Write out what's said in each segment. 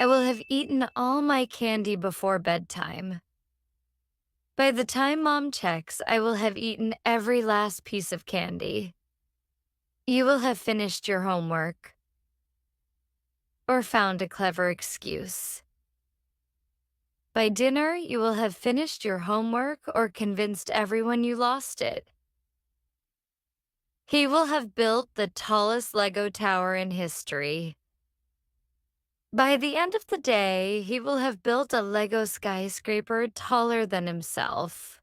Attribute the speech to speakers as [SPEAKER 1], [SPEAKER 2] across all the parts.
[SPEAKER 1] I will have eaten all my candy before bedtime. By the time Mom checks, I will have eaten every last piece of candy. You will have finished your homework or found a clever excuse. By dinner, you will have finished your homework or convinced everyone you lost it. He will have built the tallest Lego tower in history. By the end of the day, he will have built a Lego skyscraper taller than himself.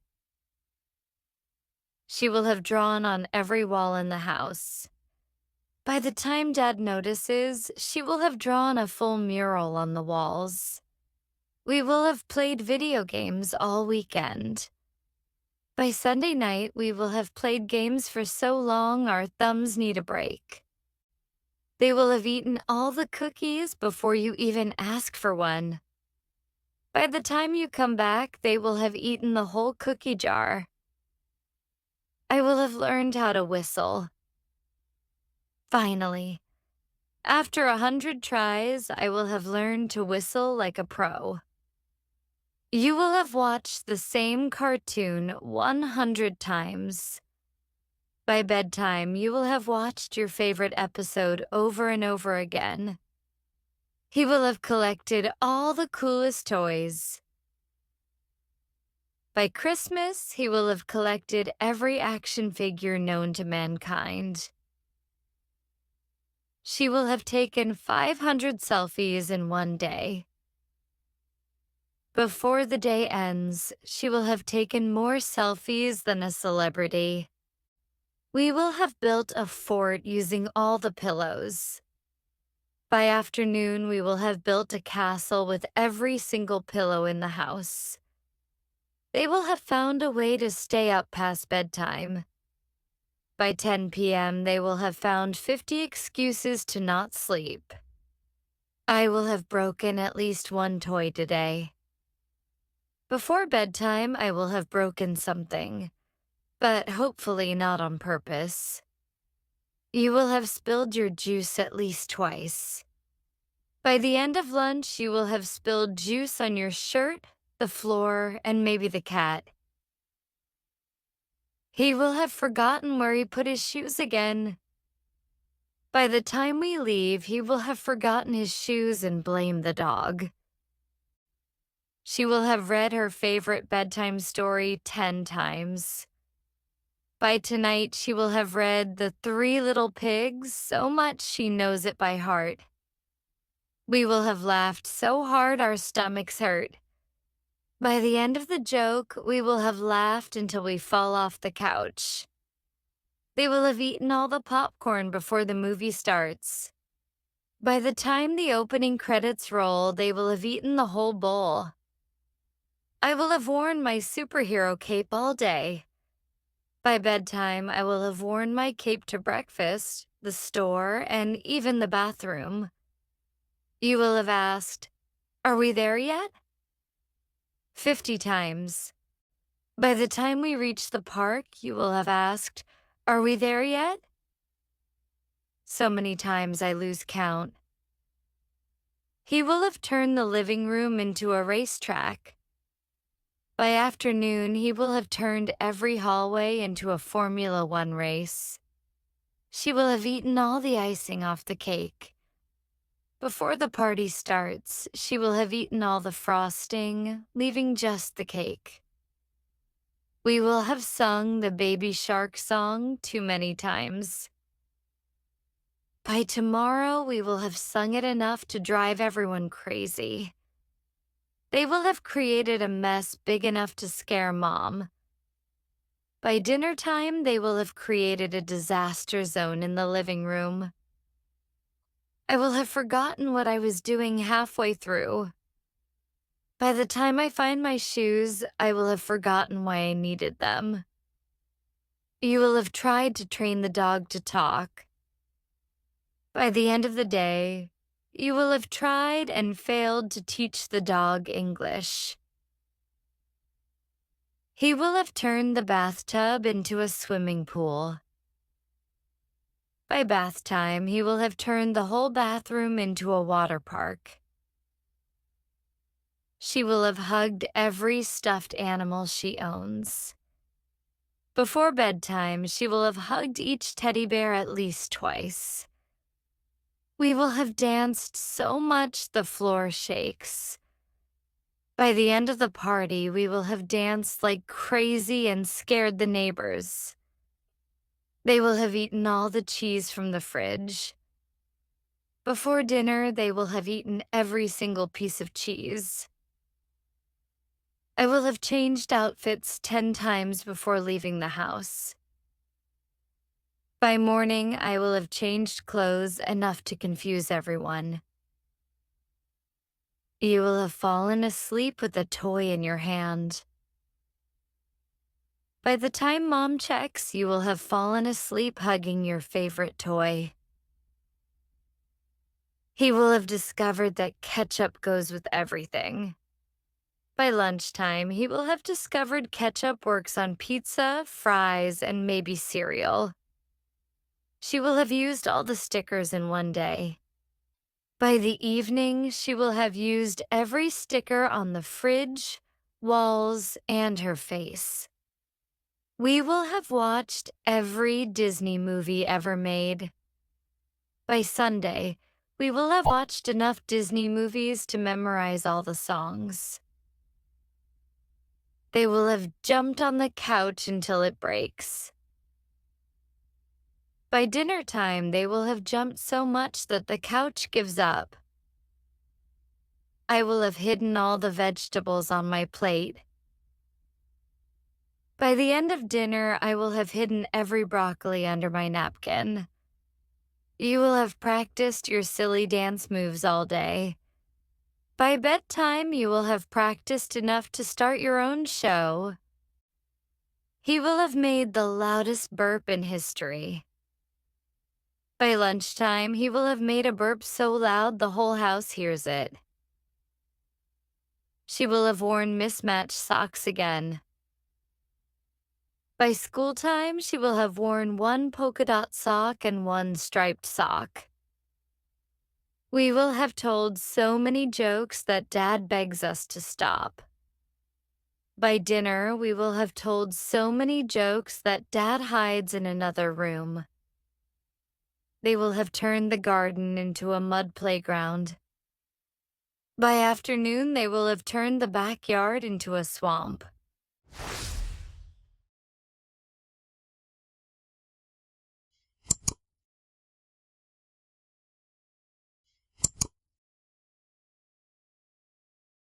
[SPEAKER 1] She will have drawn on every wall in the house. By the time Dad notices, she will have drawn a full mural on the walls. We will have played video games all weekend. By Sunday night, we will have played games for so long our thumbs need a break. They will have eaten all the cookies before you even ask for one. By the time you come back, they will have eaten the whole cookie jar. I will have learned how to whistle. Finally, after 100 tries, I will have learned to whistle like a pro. You will have watched the same cartoon 100 times. By bedtime, you will have watched your favorite episode over and over again. He will have collected all the coolest toys. By Christmas, he will have collected every action figure known to mankind. She will have taken 500 selfies in one day. Before the day ends, she will have taken more selfies than a celebrity. We will have built a fort using all the pillows. By afternoon, we will have built a castle with every single pillow in the house. They will have found a way to stay up past bedtime. By 10 p.m., they will have found 50 excuses to not sleep. I will have broken at least one toy today. Before bedtime, I will have broken something, but hopefully not on purpose. You will have spilled your juice at least twice. By the end of lunch, you will have spilled juice on your shirt, the floor, and maybe the cat. He will have forgotten where he put his shoes again. By the time we leave, he will have forgotten his shoes and blamed the dog. She will have read her favorite bedtime story 10 times. By tonight, she will have read The Three Little Pigs so much she knows it by heart. We will have laughed so hard our stomachs hurt. By the end of the joke, we will have laughed until we fall off the couch. They will have eaten all the popcorn before the movie starts. By the time the opening credits roll, they will have eaten the whole bowl. I will have worn my superhero cape all day. By bedtime, I will have worn my cape to breakfast, the store, and even the bathroom. You will have asked, "Are we there yet?" 50 times. By the time we reach the park, you will have asked, "Are we there yet?" So many times I lose count. He will have turned the living room into a racetrack. By afternoon, he will have turned every hallway into a Formula One race. She will have eaten all the icing off the cake. Before the party starts, she will have eaten all the frosting, leaving just the cake. We will have sung the Baby Shark song too many times. By tomorrow, we will have sung it enough to drive everyone crazy. They will have created a mess big enough to scare Mom. By dinner time, they will have created a disaster zone in the living room. I will have forgotten what I was doing halfway through. By the time I find my shoes, I will have forgotten why I needed them. You will have tried to train the dog to talk. By the end of the day, you will have tried and failed to teach the dog English. He will have turned the bathtub into a swimming pool. By bath time, he will have turned the whole bathroom into a water park. She will have hugged every stuffed animal she owns. Before bedtime, she will have hugged each teddy bear at least twice. We will have danced so much the floor shakes. By the end of the party, we will have danced like crazy and scared the neighbors. They will have eaten all the cheese from the fridge. Before dinner, they will have eaten every single piece of cheese. I will have changed outfits 10 times before leaving the house. By morning, I will have changed clothes enough to confuse everyone. You will have fallen asleep with a toy in your hand. By the time Mom checks, you will have fallen asleep hugging your favorite toy. He will have discovered that ketchup goes with everything. By lunchtime, he will have discovered ketchup works on pizza, fries, and maybe cereal. She will have used all the stickers in one day. By the evening, she will have used every sticker on the fridge, walls, and her face. We will have watched every Disney movie ever made. By Sunday, we will have watched enough Disney movies to memorize all the songs. They will have jumped on the couch until it breaks. By dinner time, they will have jumped so much that the couch gives up. I will have hidden all the vegetables on my plate. By the end of dinner, I will have hidden every broccoli under my napkin. You will have practiced your silly dance moves all day. By bedtime, you will have practiced enough to start your own show. He will have made the loudest burp in history. By lunchtime, he will have made a burp so loud the whole house hears it. She will have worn mismatched socks again. By school time, she will have worn one polka dot sock and one striped sock. We will have told so many jokes that Dad begs us to stop. By dinner, we will have told so many jokes that Dad hides in another room. They will have turned the garden into a mud playground. By afternoon, they will have turned the backyard into a swamp.